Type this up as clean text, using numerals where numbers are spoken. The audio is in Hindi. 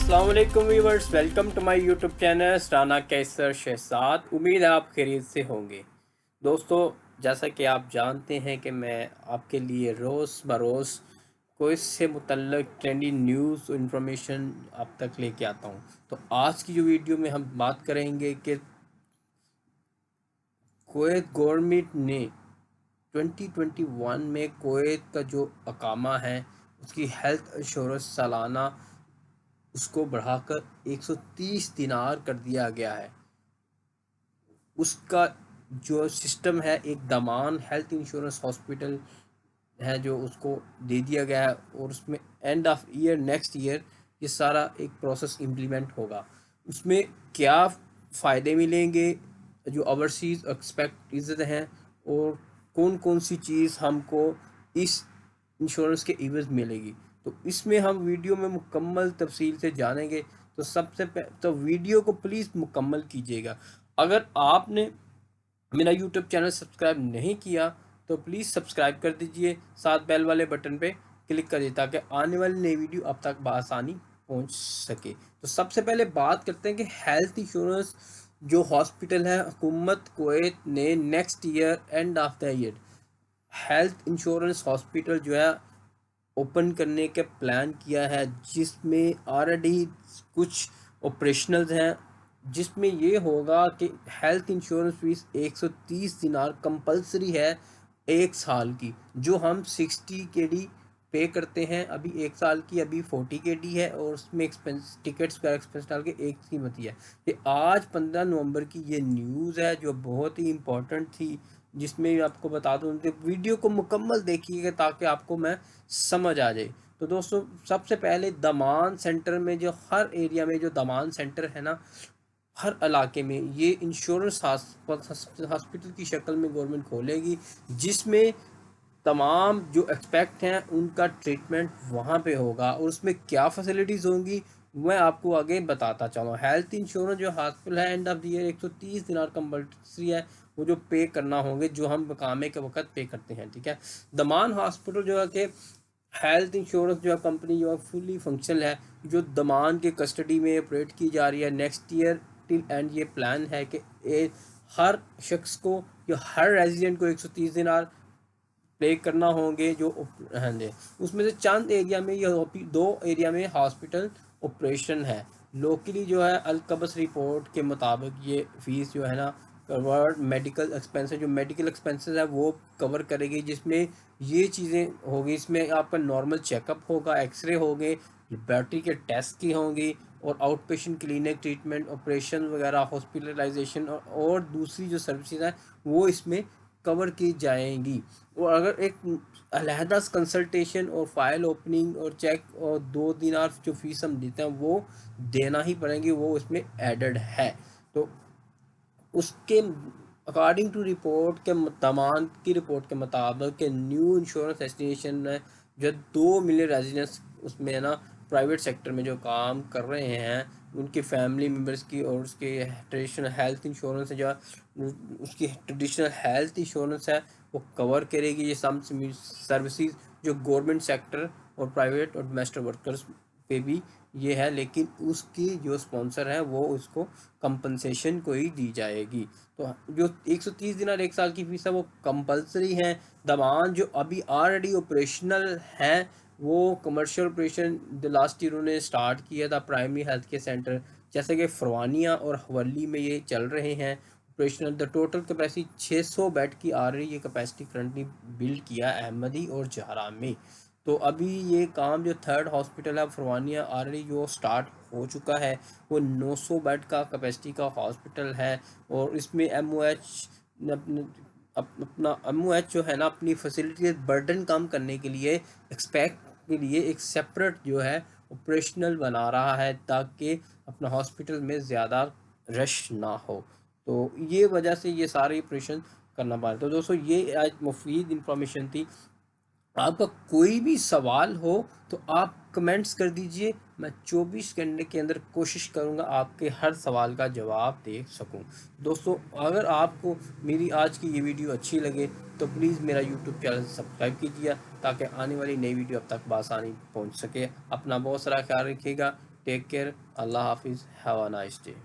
अस्सलाम वालेकुम viewers, welcome to my YouTube channel Rana Kaiser Shahzad. उम्मीद है आप खैरियत से होंगे। दोस्तों, जैसा कि आप जानते हैं कि मैं आपके लिए रोज़ बरोज़ कोई से मुतल्लिक ट्रेंडी न्यूज़ इन्फॉर्मेशन आप तक लेके आता हूं। तो आज की जो वीडियो में हम बात करेंगे कि कुवैत गवर्नमेंट ने 2021 में कुवैत का जो अकामा है उसकी हेल्थ इंश्योरेंस सालाना उसको बढ़ाकर 130 दिनार कर दिया गया है। उसका जो सिस्टम है, एक दमान हेल्थ इंश्योरेंस हॉस्पिटल है जो उसको दे दिया गया है, और उसमें end of year next year ये सारा एक प्रोसेस इम्प्लीमेंट होगा। उसमें क्या फ़ायदे मिलेंगे, जो ओवरसीज़ एक्सपेक्ट हैं, और कौन कौन सी चीज़ हमको इस इंश्योरेंस के इवज़ मिलेगी, तो इसमें हम वीडियो में मुकम्मल तफसील से जानेंगे। तो तो वीडियो को प्लीज़ मुकम्मल कीजिएगा। अगर आपने मेरा यूट्यूब चैनल सब्सक्राइब नहीं किया तो प्लीज़ सब्सक्राइब कर दीजिए, साथ बेल वाले बटन पे क्लिक करिए ताकि आने वाली नई वीडियो आप तक बआसानी पहुंच सके। तो सबसे पहले बात करते हैं कि हेल्थ इंश्योरेंस जो हॉस्पिटल है, हुकूमत कुवैत ने next year end of the year health insurance hospital जो है ओपन करने का प्लान किया है, जिसमें ऑलरेडी कुछ ऑपरेशनल्स हैं, जिसमें ये होगा कि हेल्थ इंश्योरेंस फीस 130 दिनार कंपलसरी है एक साल की, जो हम 60 के डी पे करते हैं अभी एक साल की, अभी 40 के डी है, और उसमें एक्सपेंस टिकट्स का एक्सपेंस डाल के एक कीमत ही है। ये आज 15 नवंबर की ये न्यूज़ है जो बहुत ही इम्पोर्टेंट थी, जिसमें आपको बता दूँ कि वीडियो को मुकम्मल देखिएगा ताकि आपको मैं समझ आ जाए। तो दोस्तों, सबसे पहले दमान सेंटर में, जो हर एरिया में जो दमान सेंटर है ना, हर इलाके में ये इंश्योरेंस हॉस्पिटल की शक्ल में गवर्नमेंट खोलेगी, जिसमें तमाम जो एक्सपेक्ट हैं उनका ट्रीटमेंट वहाँ पे होगा, और उसमें क्या फैसिलिटीज़ होंगी मैं आपको आगे बताता चलूँ। हेल्थ इंश्योरेंस जो हॉस्पिटल है एंड ऑफ द ईयर 130 दिनार कंपल्सरी है, वो जो पे करना होंगे, जो हम कामे के वक्त पे करते हैं, ठीक है। दमान हॉस्पिटल जो है कि हेल्थ इंश्योरेंस जो है कंपनी जो है फुली फंक्शनल है, जो दमान के कस्टडी में ऑपरेट की जा रही है नेक्स्ट ईयर टिल एंड। ये प्लान है कि हर शख्स को या हर रेजिडेंट को 130 दिनार पे करना होंगे जो हैं। उसमें से चंद एरिया में या दो एरिया में हॉस्पिटल ऑपरेशन है। लोकली जो है अलकबस रिपोर्ट के मुताबिक ये फीस जो है ना, कवर्ड मेडिकल एक्सपेंसेस, जो मेडिकल एक्सपेंसेस है वो कवर करेगी, जिसमें ये चीज़ें होगी। इसमें आपका नॉर्मल चेकअप होगा, एक्सरे होंगे, लेबॉरेटरी के टेस्ट की होंगी, और out patient clinic treatment, operation वगैरह, हॉस्पिटलाइजेशन और दूसरी जो सर्विसेज हैं वो इसमें कवर की जाएंगी। और अगर एक अलहदा कंसल्टेशन और फाइल ओपनिंग और चेक और 2 दिनार जो फीस हम देते हैं वो देना ही पड़ेंगे, वो इसमें एडेड है। तो उसके अकॉर्डिंग टू रिपोर्ट के तमाम की रिपोर्ट के मुताबिक के न्यू इंश्योरेंस डेस्टिनेशन में जो 2 मिलियन रेजिडेंट्स उसमें है ना, प्राइवेट सेक्टर में जो काम कर रहे हैं, उनके फैमिली मेम्बर्स की, और उसके ट्रेडिशनल हेल्थ इंश्योरेंस है जो उसकी ट्रेडिशनल हेल्थ इंश्योरेंस है वो कवर करेगी। ये सब सर्विसेज जो गवर्नमेंट सेक्टर और प्राइवेट और डोमेस्टिक वर्कर्स पे भी ये है, लेकिन उसकी जो स्पॉन्सर है वो उसको कंपनसेशन को ही दी जाएगी। तो जो 130 दिन और एक साल की फीस है वो कंपलसरी है। दमान जो अभी ऑलरेडी ऑपरेशनल हैं, वो commercial operation the last year उन्होंने स्टार्ट किया था प्राइमरी हेल्थ केयर सेंटर, जैसे कि फरवानिया और हवली में ये चल रहे हैं operational. The total capacity 600 bed की आ रही है, कैपेसिटी करंटली बिल्ड किया अहमदी और जहरा में। तो अभी ये काम जो थर्ड हॉस्पिटल है फरवानिया ऑलरेडी जो स्टार्ट हो चुका है, वो 900 बेड का कैपेसिटी का हॉस्पिटल है, और इसमें अपना एमओएच जो है ना, अपनी फैसिलिटी बर्डन कम करने के लिए एक्सपेक्ट के लिए एक सेपरेट जो है ऑपरेशनल बना रहा है, ताकि अपना हॉस्पिटल में ज़्यादा रश ना हो। तो ये वजह से ये सारे ऑपरेशन करना पा रहे। तो दोस्तों, ये आज मुफीद इंफॉर्मेशन थी। आपका कोई भी सवाल हो तो आप कमेंट्स कर दीजिए, मैं 24 घंटे के अंदर कोशिश करूंगा आपके हर सवाल का जवाब दे सकूं। दोस्तों, अगर आपको मेरी आज की ये वीडियो अच्छी लगे तो प्लीज़ मेरा यूट्यूब चैनल सब्सक्राइब कीजिए ताकि आने वाली नई वीडियो अब तक बआसानी पहुंच सके। अपना बहुत सारा ख्याल रखिएगा। टेक केयर, अल्लाह हाफिज़, हैव अ नाइस डे।